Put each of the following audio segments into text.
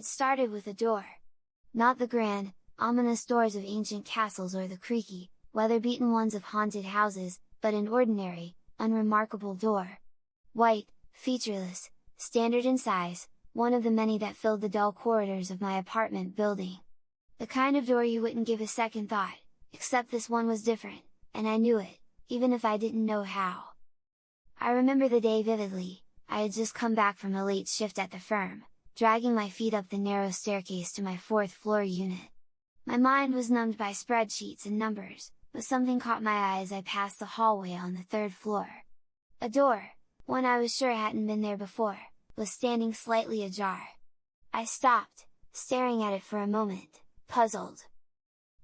It started with a door. Not the grand, ominous doors of ancient castles or the creaky, weather-beaten ones of haunted houses, but an ordinary, unremarkable door. White, featureless, standard in size, one of the many that filled the dull corridors of my apartment building. The kind of door you wouldn't give a second thought, except this one was different, and I knew it, even if I didn't know how. I remember the day vividly. I had just come back from a late shift at the firm, dragging my feet up the narrow staircase to my 4th floor unit. My mind was numbed by spreadsheets and numbers, but something caught my eye as I passed the hallway on the 3rd floor. A door, one I was sure hadn't been there before, was standing slightly ajar. I stopped, staring at it for a moment, puzzled.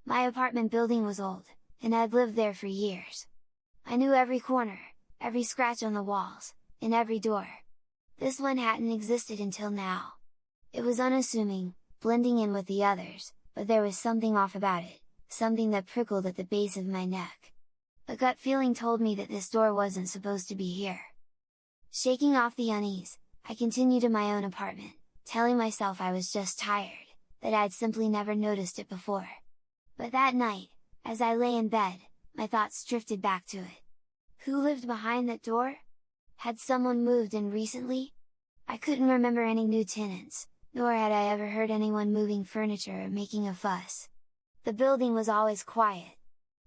My apartment building was old, and I'd lived there for years. I knew every corner, every scratch on the walls, in every door. This one hadn't existed until now. It was unassuming, blending in with the others, but there was something off about it, something that prickled at the base of my neck. A gut feeling told me that this door wasn't supposed to be here. Shaking off the unease, I continued to my own apartment, telling myself I was just tired, that I'd simply never noticed it before. But that night, as I lay in bed, my thoughts drifted back to it. Who lived behind that door? Had someone moved in recently? I couldn't remember any new tenants, nor had I ever heard anyone moving furniture or making a fuss. The building was always quiet.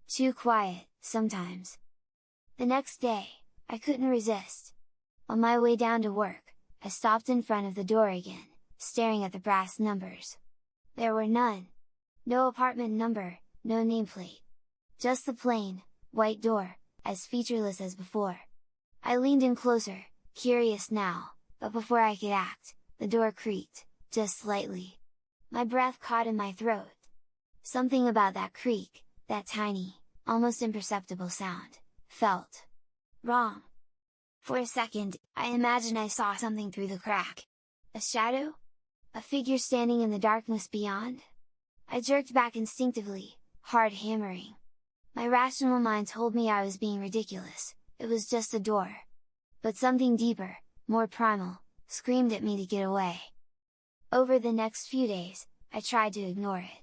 Too quiet, sometimes. The next day, I couldn't resist. On my way down to work, I stopped in front of the door again, staring at the brass numbers. There were none. No apartment number, no nameplate. Just the plain, white door, as featureless as before. I leaned in closer, curious now, but before I could act, the door creaked, just slightly. My breath caught in my throat. Something about that creak, that tiny, almost imperceptible sound, felt wrong. For a second, I imagined I saw something through the crack. A shadow? A figure standing in the darkness beyond? I jerked back instinctively, heart hammering. My rational mind told me I was being ridiculous, it was just a door. But something deeper, more primal, screamed at me to get away. Over the next few days, I tried to ignore it.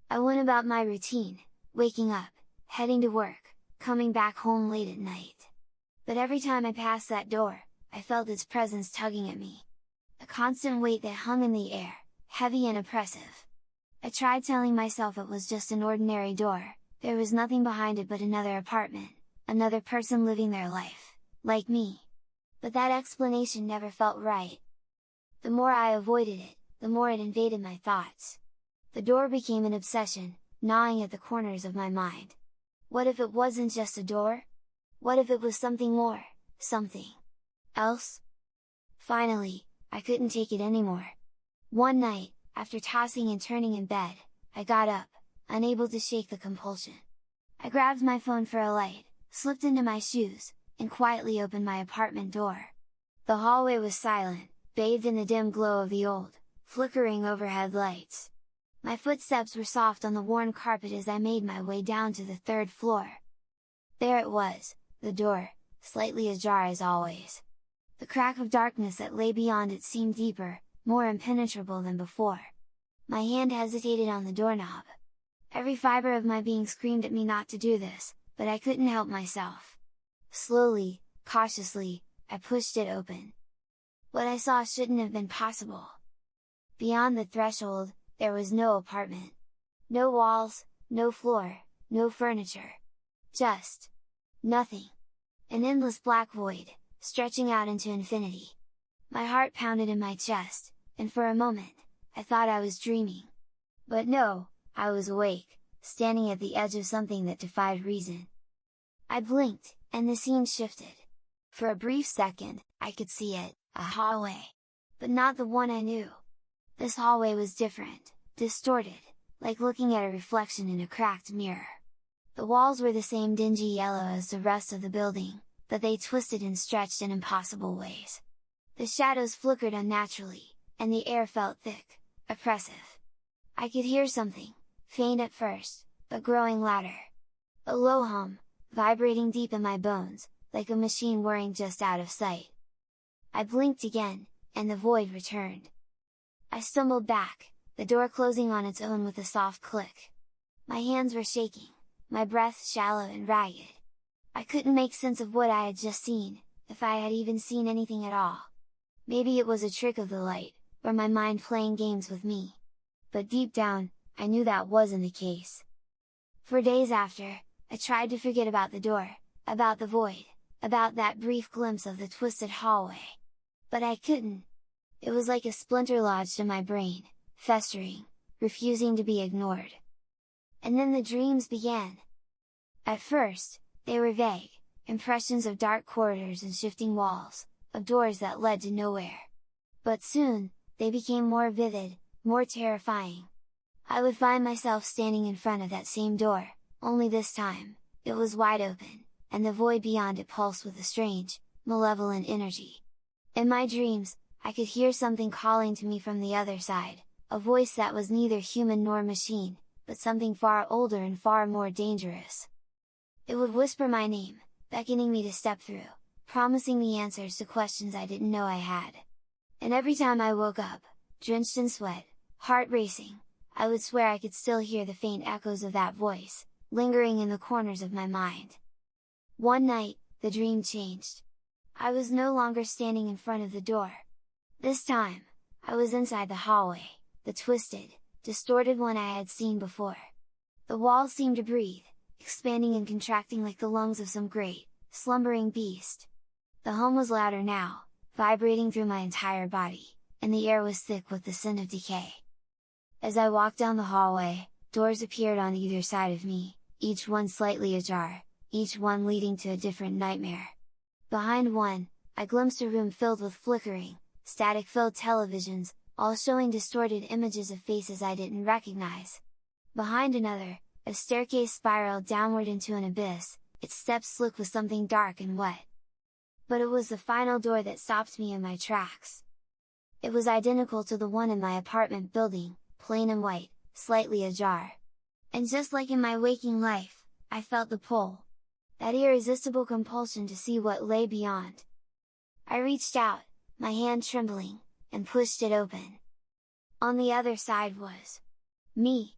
I went about my routine, waking up, heading to work, coming back home late at night. But every time I passed that door, I felt its presence tugging at me. A constant weight that hung in the air, heavy and oppressive. I tried telling myself it was just an ordinary door, there was nothing behind it but another apartment, another person living their life, like me. But that explanation never felt right. The more I avoided it, the more it invaded my thoughts. The door became an obsession, gnawing at the corners of my mind. What if it wasn't just a door? What if it was something more, something else? Finally, I couldn't take it anymore. One night, after tossing and turning in bed, I got up, unable to shake the compulsion. I grabbed my phone for a light, slipped into my shoes, and quietly opened my apartment door. The hallway was silent, bathed in the dim glow of the old, flickering overhead lights. My footsteps were soft on the worn carpet as I made my way down to the 3rd floor. There it was, the door, slightly ajar as always. The crack of darkness that lay beyond it seemed deeper, more impenetrable than before. My hand hesitated on the doorknob. Every fiber of my being screamed at me not to do this, but I couldn't help myself. Slowly, cautiously, I pushed it open. What I saw shouldn't have been possible. Beyond the threshold, there was no apartment. No walls, no floor, no furniture. Just nothing. An endless black void, stretching out into infinity. My heart pounded in my chest, and for a moment, I thought I was dreaming. But no, I was awake, standing at the edge of something that defied reason. I blinked, and the scene shifted. For a brief second, I could see it, a hallway. But not the one I knew. This hallway was different, distorted, like looking at a reflection in a cracked mirror. The walls were the same dingy yellow as the rest of the building, but they twisted and stretched in impossible ways. The shadows flickered unnaturally, and the air felt thick, oppressive. I could hear something, faint at first, but growing louder. A low hum, vibrating deep in my bones, like a machine whirring just out of sight. I blinked again, and the void returned. I stumbled back, the door closing on its own with a soft click. My hands were shaking, my breath shallow and ragged. I couldn't make sense of what I had just seen, if I had even seen anything at all. Maybe it was a trick of the light, or my mind playing games with me. But deep down, I knew that wasn't the case. For days after, I tried to forget about the door, about the void, about that brief glimpse of the twisted hallway. But I couldn't. It was like a splinter lodged in my brain, festering, refusing to be ignored. And then the dreams began. At first, they were vague, impressions of dark corridors and shifting walls, of doors that led to nowhere. But soon, they became more vivid, more terrifying. I would find myself standing in front of that same door, only this time, it was wide open, and the void beyond it pulsed with a strange, malevolent energy. In my dreams, I could hear something calling to me from the other side, a voice that was neither human nor machine, but something far older and far more dangerous. It would whisper my name, beckoning me to step through, promising me answers to questions I didn't know I had. And every time I woke up, drenched in sweat, heart racing, I would swear I could still hear the faint echoes of that voice, lingering in the corners of my mind. One night, the dream changed. I was no longer standing in front of the door. This time, I was inside the hallway, the twisted, distorted one I had seen before. The walls seemed to breathe, expanding and contracting like the lungs of some great, slumbering beast. The hum was louder now, vibrating through my entire body, and the air was thick with the scent of decay. As I walked down the hallway, doors appeared on either side of me, each one slightly ajar, each one leading to a different nightmare. Behind one, I glimpsed a room filled with flickering, static-filled televisions, all showing distorted images of faces I didn't recognize. Behind another, a staircase spiraled downward into an abyss, its steps slick with something dark and wet. But it was the final door that stopped me in my tracks. It was identical to the one in my apartment building, plain and white, slightly ajar. And just like in my waking life, I felt the pull. That irresistible compulsion to see what lay beyond. I reached out, my hand trembling, and pushed it open. On the other side was me.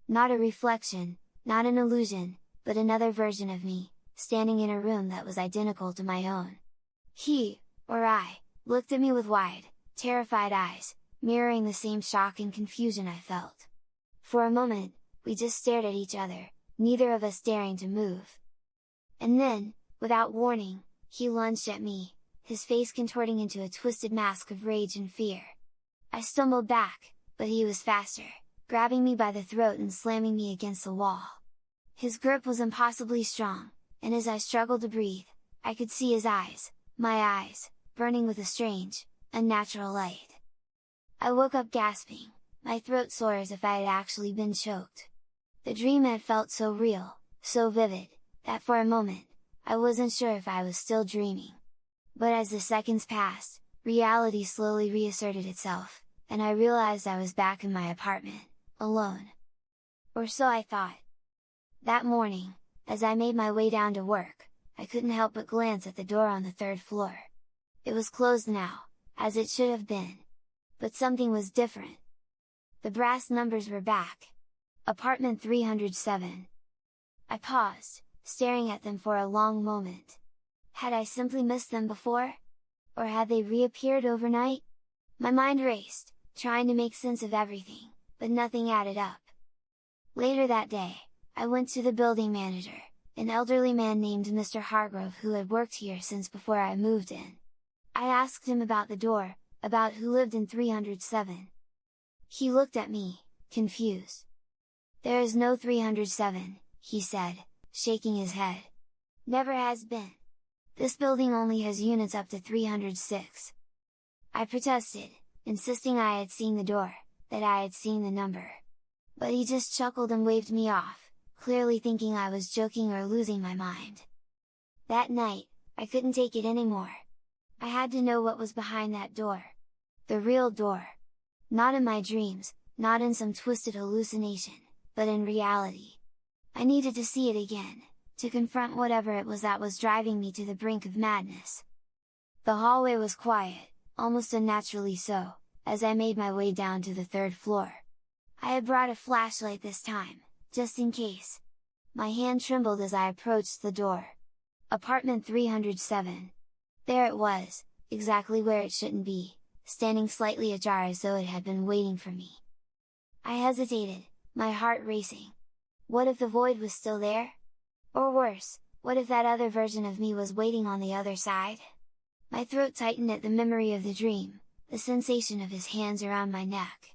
Not a reflection, not an illusion, but another version of me, standing in a room that was identical to my own. He, or I, looked at me with wide, terrified eyes, mirroring the same shock and confusion I felt. For a moment, we just stared at each other, neither of us daring to move. And then, without warning, he lunged at me, his face contorting into a twisted mask of rage and fear. I stumbled back, but he was faster, grabbing me by the throat and slamming me against the wall. His grip was impossibly strong, and as I struggled to breathe, I could see his eyes, my eyes, burning with a strange, unnatural light. I woke up gasping, my throat sore as if I had actually been choked. The dream had felt so real, so vivid, that for a moment, I wasn't sure if I was still dreaming. But as the seconds passed, reality slowly reasserted itself, and I realized I was back in my apartment, alone. Or so I thought. That morning, as I made my way down to work, I couldn't help but glance at the door on the third floor. It was closed now, as it should have been. But something was different. The brass numbers were back. Apartment 307. I paused, staring at them for a long moment. Had I simply missed them before? Or had they reappeared overnight? My mind raced, trying to make sense of everything, but nothing added up. Later that day, I went to the building manager, an elderly man named Mr. Hargrove who had worked here since before I moved in. I asked him about the door, about who lived in 307. He looked at me, confused. "There is no 307, he said, shaking his head. "Never has been. This building only has units up to 306. I protested, insisting I had seen the door, that I had seen the number. But he just chuckled and waved me off, clearly thinking I was joking or losing my mind. That night, I couldn't take it anymore. I had to know what was behind that door. The real door. Not in my dreams, not in some twisted hallucination, but in reality. I needed to see it again, to confront whatever it was that was driving me to the brink of madness. The hallway was quiet, almost unnaturally so, as I made my way down to the third floor. I had brought a flashlight this time, just in case. My hand trembled as I approached the door. Apartment 307. There it was, exactly where it shouldn't be, standing slightly ajar as though it had been waiting for me. I hesitated, my heart racing. What if the void was still there? Or worse, what if that other version of me was waiting on the other side? My throat tightened at the memory of the dream, the sensation of his hands around my neck.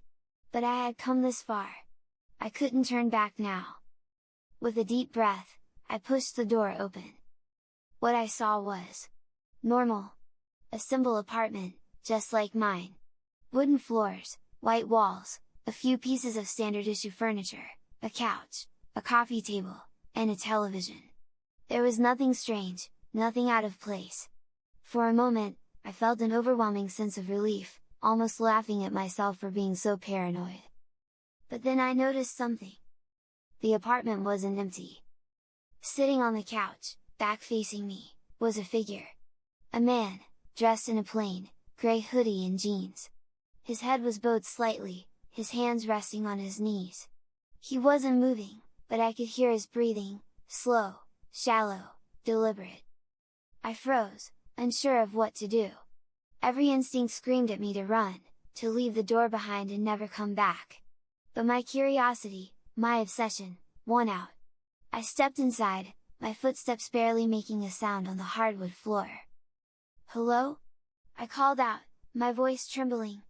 But I had come this far. I couldn't turn back now. With a deep breath, I pushed the door open. What I saw was normal. A simple apartment, just like mine. Wooden floors, white walls, a few pieces of standard issue furniture, a couch, a coffee table, and a television. There was nothing strange, nothing out of place. For a moment, I felt an overwhelming sense of relief, almost laughing at myself for being so paranoid. But then I noticed something. The apartment wasn't empty. Sitting on the couch, back facing me, was a figure. A man, dressed in a plain, grey hoodie and jeans. His head was bowed slightly, his hands resting on his knees. He wasn't moving, but I could hear his breathing, slow, shallow, deliberate. I froze, unsure of what to do. Every instinct screamed at me to run, to leave the door behind and never come back. But my curiosity, my obsession, won out. I stepped inside, my footsteps barely making a sound on the hardwood floor. "Hello?" I called out, my voice trembling.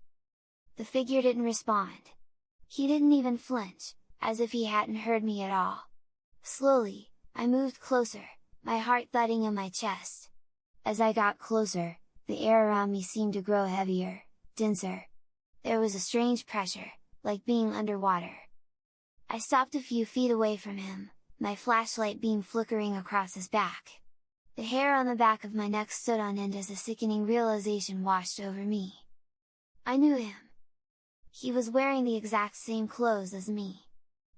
The figure didn't respond. He didn't even flinch, as if he hadn't heard me at all. Slowly, I moved closer, my heart thudding in my chest. As I got closer, the air around me seemed to grow heavier, denser. There was a strange pressure, like being underwater. I stopped a few feet away from him, my flashlight beam flickering across his back. The hair on the back of my neck stood on end as a sickening realization washed over me. I knew him! He was wearing the exact same clothes as me.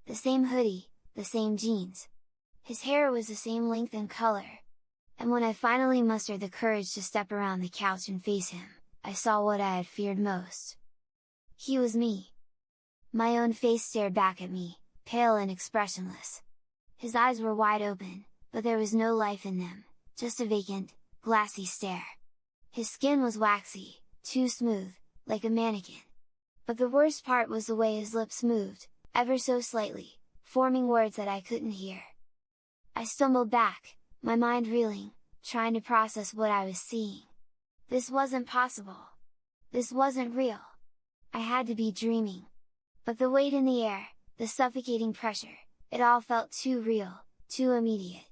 The same hoodie, the same jeans. His hair was the same length and color. And when I finally mustered the courage to step around the couch and face him, I saw what I had feared most. He was me! My own face stared back at me, pale and expressionless. His eyes were wide open, but there was no life in them, just a vacant, glassy stare. His skin was waxy, too smooth, like a mannequin. But the worst part was the way his lips moved, ever so slightly, forming words that I couldn't hear. I stumbled back, my mind reeling, trying to process what I was seeing. This wasn't possible. This wasn't real. I had to be dreaming. But the weight in the air, the suffocating pressure, it all felt too real, too immediate.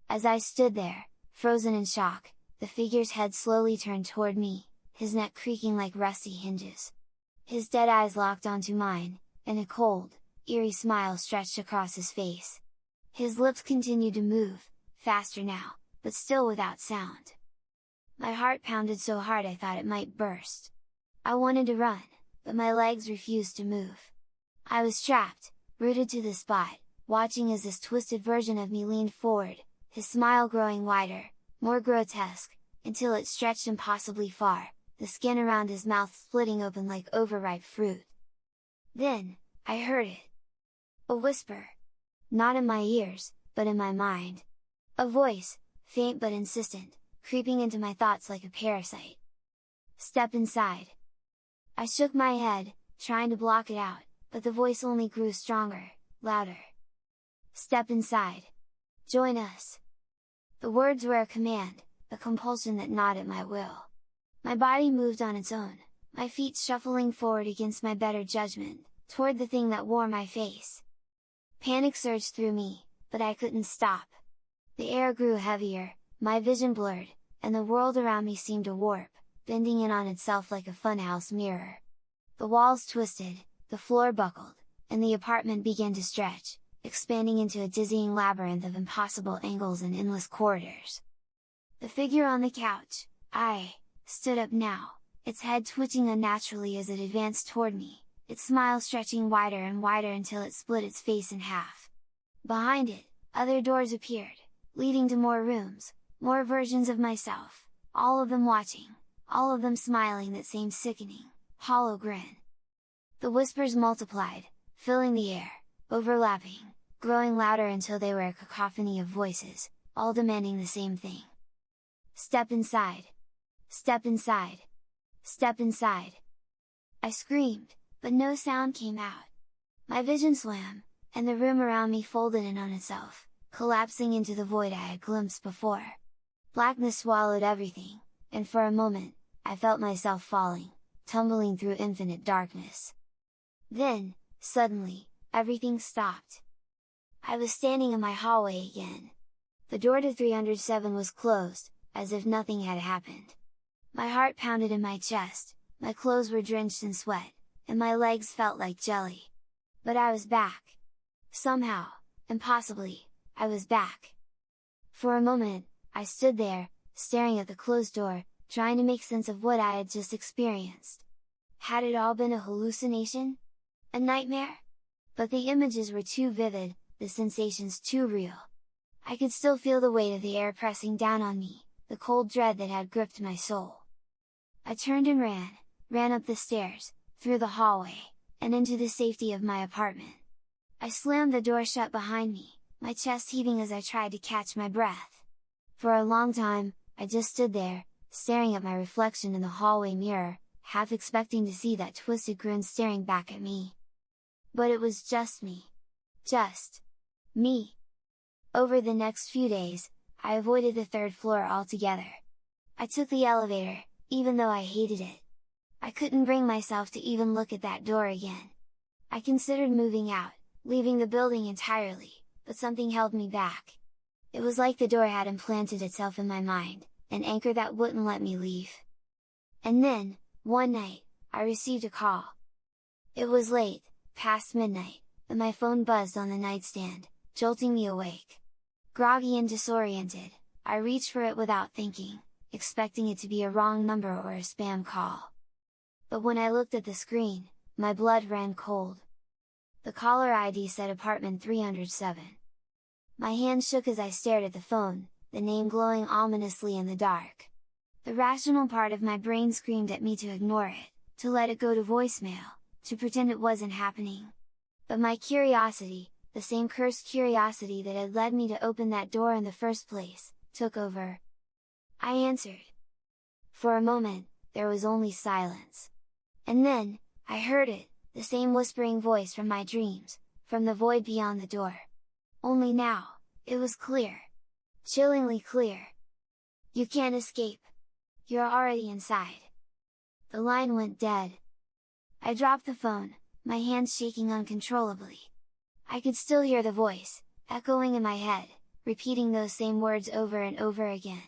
As I stood there, frozen in shock, the figure's head slowly turned toward me, his neck creaking like rusty hinges. His dead eyes locked onto mine, and a cold, eerie smile stretched across his face. His lips continued to move, faster now, but still without sound. My heart pounded so hard I thought it might burst. I wanted to run, but my legs refused to move. I was trapped, rooted to the spot, watching as this twisted version of me leaned forward, his smile growing wider, more grotesque, until it stretched impossibly far, the skin around his mouth splitting open like overripe fruit. Then, I heard it! A whisper! Not in my ears, but in my mind. A voice, faint but insistent, creeping into my thoughts like a parasite. "Step inside!" I shook my head, trying to block it out, but the voice only grew stronger, louder. "Step inside! Join us!" The words were a command, a compulsion that gnawed at my will. My body moved on its own, my feet shuffling forward against my better judgment, toward the thing that wore my face. Panic surged through me, but I couldn't stop. The air grew heavier, my vision blurred, and the world around me seemed to warp, bending in on itself like a funhouse mirror. The walls twisted, the floor buckled, and the apartment began to stretch, expanding into a dizzying labyrinth of impossible angles and endless corridors. The figure on the couch, stood up now, its head twitching unnaturally as it advanced toward me, its smile stretching wider and wider until it split its face in half. Behind it, other doors appeared, leading to more rooms, more versions of myself, all of them watching, all of them smiling that same sickening, hollow grin. The whispers multiplied, filling the air, overlapping, growing louder until they were a cacophony of voices, all demanding the same thing. Step inside! Step inside! Step inside! I screamed, but no sound came out. My vision swam, and the room around me folded in on itself, collapsing into the void I had glimpsed before. Blackness swallowed everything, and for a moment, I felt myself falling, tumbling through infinite darkness. Then, suddenly, everything stopped. I was standing in my hallway again. The door to 307 was closed, as if nothing had happened. My heart pounded in my chest, my clothes were drenched in sweat, and my legs felt like jelly. But I was back! Somehow, impossibly, I was back! For a moment, I stood there, staring at the closed door, trying to make sense of what I had just experienced. Had it all been a hallucination? A nightmare? But the images were too vivid, the sensations too real. I could still feel the weight of the air pressing down on me, the cold dread that had gripped my soul. I turned and ran up the stairs, through the hallway, and into the safety of my apartment. I slammed the door shut behind me, my chest heaving as I tried to catch my breath. For a long time, I just stood there, staring at my reflection in the hallway mirror, half expecting to see that twisted grin staring back at me. But it was just me. Just me. Over the next few days, I avoided the third floor altogether. I took the elevator, even though I hated it. I couldn't bring myself to even look at that door again. I considered moving out, leaving the building entirely, but something held me back. It was like the door had implanted itself in my mind, an anchor that wouldn't let me leave. And then, one night, I received a call. It was late, past midnight, and my phone buzzed on the nightstand, jolting me awake. Groggy and disoriented, I reached for it without thinking, expecting it to be a wrong number or a spam call. But when I looked at the screen, my blood ran cold. The caller ID said apartment 307. My hand shook as I stared at the phone, the name glowing ominously in the dark. The rational part of my brain screamed at me to ignore it, to let it go to voicemail, to pretend it wasn't happening. But my curiosity, the same cursed curiosity that had led me to open that door in the first place, took over. I answered. For a moment, there was only silence. And then, I heard it, the same whispering voice from my dreams, from the void beyond the door. Only now, it was clear. Chillingly clear. You can't escape. You're already inside. The line went dead. I dropped the phone, my hands shaking uncontrollably. I could still hear the voice, echoing in my head, repeating those same words over and over again.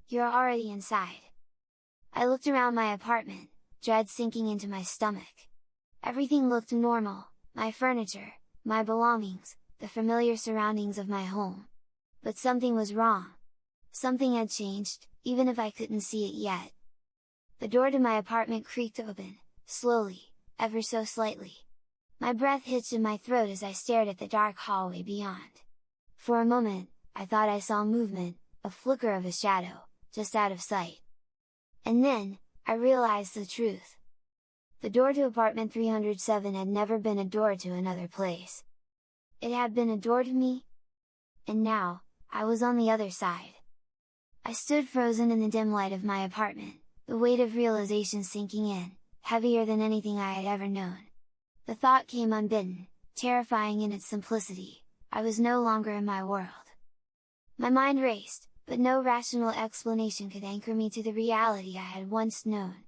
You're already inside. I looked around my apartment, dread sinking into my stomach. Everything looked normal, my furniture, my belongings, the familiar surroundings of my home. But something was wrong. Something had changed, even if I couldn't see it yet. The door to my apartment creaked open, slowly, ever so slightly. My breath hitched in my throat as I stared at the dark hallway beyond. For a moment, I thought I saw movement, a flicker of a shadow, just out of sight. And then, I realized the truth. The door to apartment 307 had never been a door to another place. It had been a door to me. And now, I was on the other side. I stood frozen in the dim light of my apartment, the weight of realization sinking in, heavier than anything I had ever known. The thought came unbidden, terrifying in its simplicity, I was no longer in my world. My mind raced, but no rational explanation could anchor me to the reality I had once known.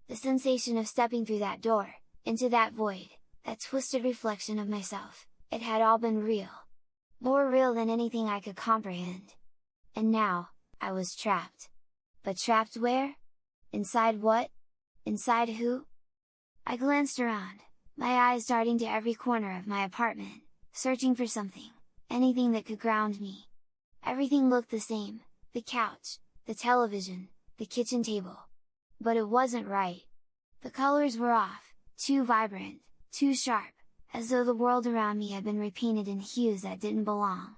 The sensation of stepping through that door, into that void, that twisted reflection of myself, it had all been real. More real than anything I could comprehend. And now, I was trapped. But trapped where? Inside what? Inside who? I glanced around, my eyes darting to every corner of my apartment, searching for something, anything that could ground me. Everything looked the same, the couch, the television, the kitchen table. But it wasn't right. The colors were off, too vibrant, too sharp, as though the world around me had been repainted in hues that didn't belong.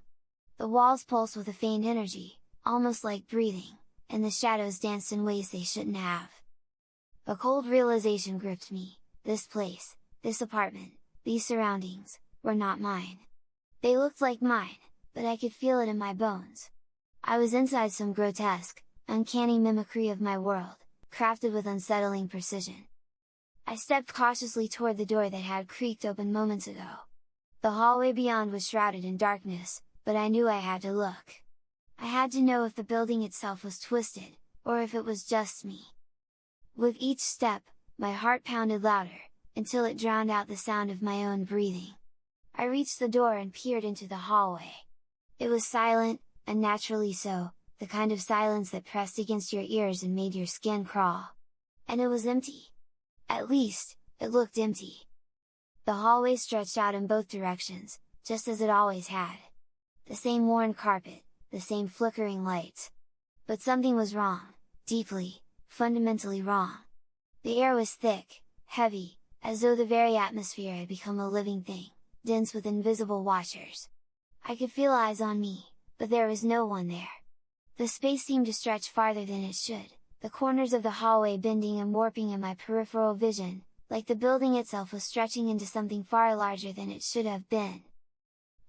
The walls pulsed with a faint energy, almost like breathing, and the shadows danced in ways they shouldn't have. A cold realization gripped me: this place, this apartment, these surroundings, were not mine. They looked like mine, but I could feel it in my bones. I was inside some grotesque, uncanny mimicry of my world, crafted with unsettling precision. I stepped cautiously toward the door that had creaked open moments ago. The hallway beyond was shrouded in darkness, but I knew I had to look. I had to know if the building itself was twisted, or if it was just me. With each step, my heart pounded louder, until it drowned out the sound of my own breathing. I reached the door and peered into the hallway. It was silent, unnaturally so, the kind of silence that pressed against your ears and made your skin crawl. And it was empty. At least, it looked empty. The hallway stretched out in both directions, just as it always had. The same worn carpet, the same flickering lights. But something was wrong, deeply, fundamentally wrong. The air was thick, heavy, as though the very atmosphere had become a living thing, dense with invisible watchers. I could feel eyes on me, but there was no one there. The space seemed to stretch farther than it should, the corners of the hallway bending and warping in my peripheral vision, like the building itself was stretching into something far larger than it should have been.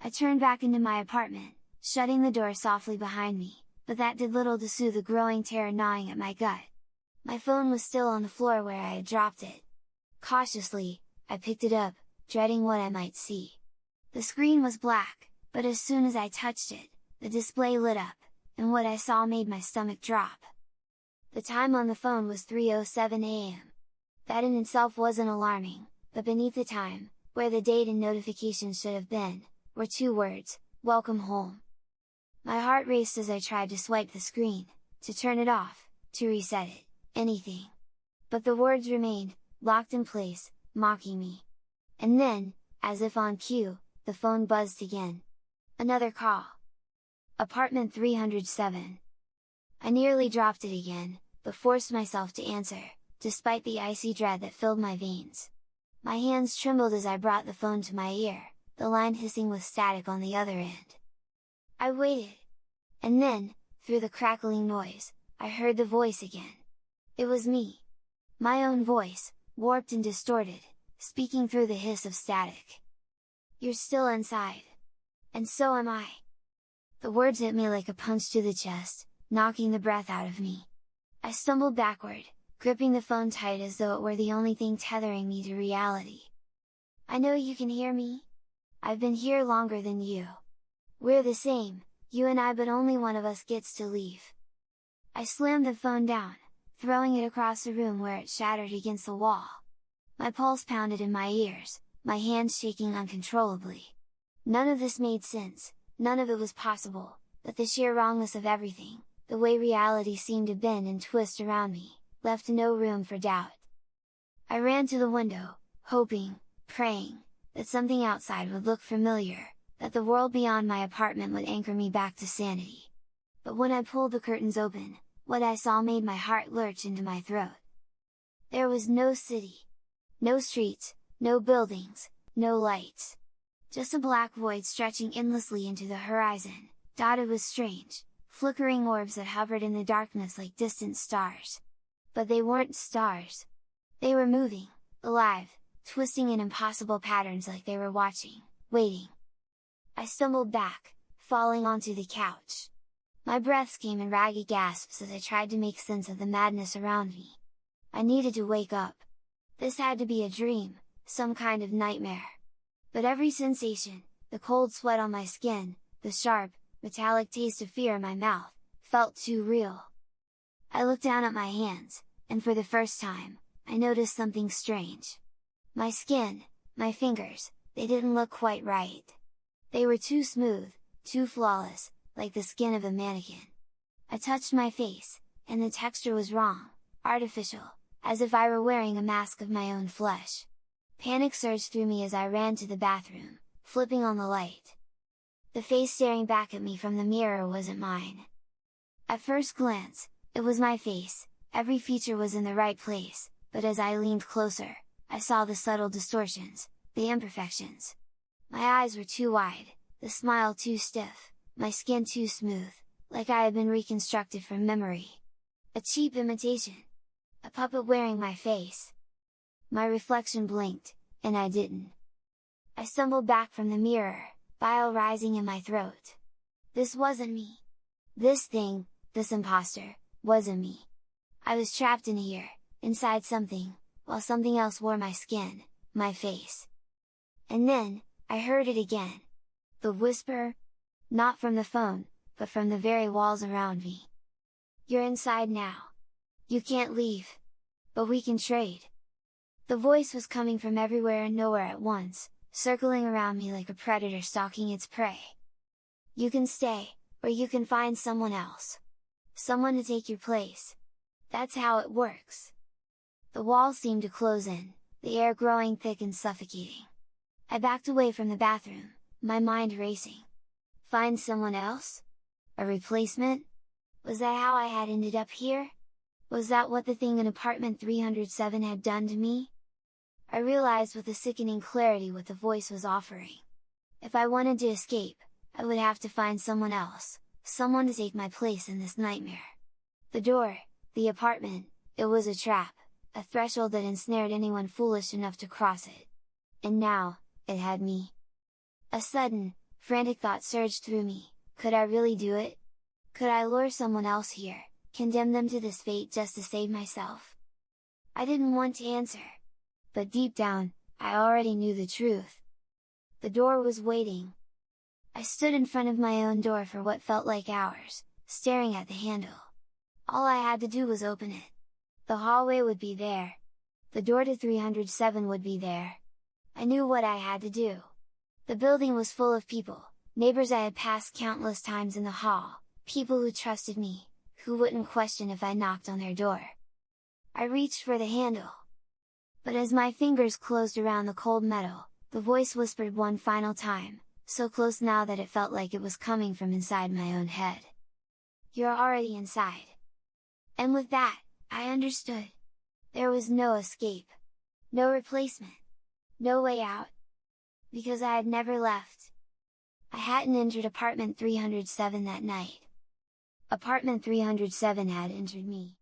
I turned back into my apartment, shutting the door softly behind me, but that did little to soothe the growing terror gnawing at my gut. My phone was still on the floor where I had dropped it. Cautiously, I picked it up, dreading what I might see. The screen was black, but as soon as I touched it, the display lit up, and what I saw made my stomach drop. The time on the phone was 3:07 AM. That in itself wasn't alarming, but beneath the time, where the date and notifications should have been, were two words: "Welcome home." My heart raced as I tried to swipe the screen, to turn it off, to reset it, anything. But the words remained, locked in place, mocking me. And then, as if on cue, the phone buzzed again. Another call. Apartment 307. I nearly dropped it again, but forced myself to answer, despite the icy dread that filled my veins. My hands trembled as I brought the phone to my ear, the line hissing with static on the other end. I waited. And then, through the crackling noise, I heard the voice again. It was me. My own voice, warped and distorted, speaking through the hiss of static. "You're still inside. And so am I." The words hit me like a punch to the chest, knocking the breath out of me. I stumbled backward, gripping the phone tight as though it were the only thing tethering me to reality. "I know you can hear me? I've been here longer than you. We're the same, you and I, but only one of us gets to leave." I slammed the phone down, throwing it across the room where it shattered against the wall. My pulse pounded in my ears, my hands shaking uncontrollably. None of this made sense, none of it was possible, but the sheer wrongness of everything, the way reality seemed to bend and twist around me, left no room for doubt. I ran to the window, hoping, praying, that something outside would look familiar, that the world beyond my apartment would anchor me back to sanity. But when I pulled the curtains open, what I saw made my heart lurch into my throat. There was no city. No streets, no buildings, no lights. Just a black void stretching endlessly into the horizon, dotted with strange, flickering orbs that hovered in the darkness like distant stars. But they weren't stars. They were moving, alive, twisting in impossible patterns like they were watching, waiting. I stumbled back, falling onto the couch. My breaths came in ragged gasps as I tried to make sense of the madness around me. I needed to wake up. This had to be a dream, some kind of nightmare. But every sensation, the cold sweat on my skin, the sharp, metallic taste of fear in my mouth, felt too real. I looked down at my hands, and for the first time, I noticed something strange. My skin, my fingers, they didn't look quite right. They were too smooth, too flawless, like the skin of a mannequin. I touched my face, and the texture was wrong, artificial, as if I were wearing a mask of my own flesh. Panic surged through me as I ran to the bathroom, flipping on the light. The face staring back at me from the mirror wasn't mine. At first glance, it was my face, every feature was in the right place, but as I leaned closer, I saw the subtle distortions, the imperfections. My eyes were too wide, the smile too stiff, my skin too smooth, like I had been reconstructed from memory. A cheap imitation. A puppet wearing my face. My reflection blinked, and I didn't. I stumbled back from the mirror, bile rising in my throat. This wasn't me. This thing, this imposter, wasn't me. I was trapped in here, inside something, while something else wore my skin, my face. And then, I heard it again. The whisper, not from the phone, but from the very walls around me. You're inside now. You can't leave. But we can trade. The voice was coming from everywhere and nowhere at once, circling around me like a predator stalking its prey. You can stay, or you can find someone else. Someone to take your place. That's how it works. The walls seemed to close in, the air growing thick and suffocating. I backed away from the bathroom, my mind racing. Find someone else? A replacement? Was that how I had ended up here? Was that what the thing in apartment 307 had done to me? I realized with a sickening clarity what the voice was offering. If I wanted to escape, I would have to find someone else, someone to take my place in this nightmare. The door, the apartment, it was a trap, a threshold that ensnared anyone foolish enough to cross it. And now, it had me. A sudden, frantic thought surged through me, could I really do it? Could I lure someone else here, condemn them to this fate just to save myself? I didn't want to answer. But deep down, I already knew the truth. The door was waiting. I stood in front of my own door for what felt like hours, staring at the handle. All I had to do was open it. The hallway would be there. The door to 307 would be there. I knew what I had to do. The building was full of people, neighbors I had passed countless times in the hall, people who trusted me, who wouldn't question if I knocked on their door. I reached for the handle. But as my fingers closed around the cold metal, the voice whispered one final time, so close now that it felt like it was coming from inside my own head. You're already inside. And with that, I understood. There was no escape. No replacement. No way out. Because I had never left. I hadn't entered apartment 307 that night. Apartment 307 had entered me.